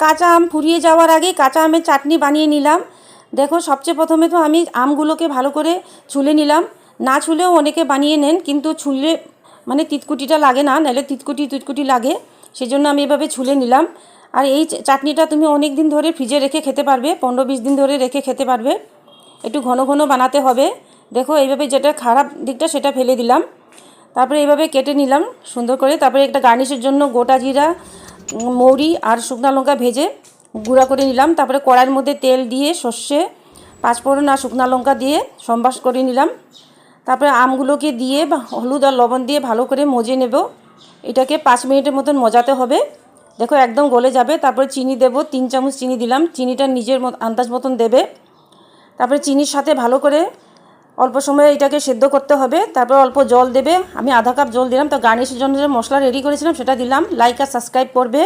কাঁচা আম ফুরিয়ে যাওয়ার আগে কাঁচা আমের চাটনি বানিয়ে নিলাম। দেখো, সবচেয়ে প্রথমে তো আমি আমগুলোকে ভালো করে ছুলে নিলাম। না ছুলেও অনেকে বানিয়ে নেন, কিন্তু ছুলে মানে তিতকুটিটা লাগে না, নাহলে তিতকুটি লাগে। সেজন্য আমি এভাবে ছুলে নিলাম। আর এই চাটনিটা তুমি অনেক দিন ধরে ফ্রিজে রেখে খেতে পারবে, 15-20 দিন ধরে রেখে খেতে পারবে। একটু ঘন ঘন বানাতে হবে। দেখো, এইভাবে যেটা খারাপ দিকটা সেটা ফেলে দিলাম। তারপরে এইভাবে কেটে নিলাম সুন্দর করে। তারপরে একটা গার্নিশের জন্য গোটা জিরা, মৌরি আর শুকনো লঙ্কা ভেজে গুঁড়া করে নিলাম। তারপরে কড়াইয়ের মধ্যে তেল দিয়ে সর্ষে, পাঁচফোড়ন আর শুকনো লঙ্কা দিয়ে সম্বাস করে নিলাম। তারপরে আমগুলোকে দিয়ে হলুদ আর লবণ দিয়ে ভালো করে মজে নেব। এটাকে 5 মিনিটের মতন মজাতে হবে। দেখো, একদম গলে যাবে। তারপরে চিনি দেব, 3 চামচ চিনি দিলাম। চিনিটা নিজের আন্দাজ মতন দেবে। তারপরে চিনির সাথে ভালো করে অল্প সময় এটাকে সেদ্ধ করতে হবে। তারপর অল্প জল দেবে। আমি আধা কাপ জল দিলাম। তো গার্নিশের জন্য যে মশলা রেডি করেছিলাম সেটা দিলাম। লাইক আর সাবস্ক্রাইব করবে।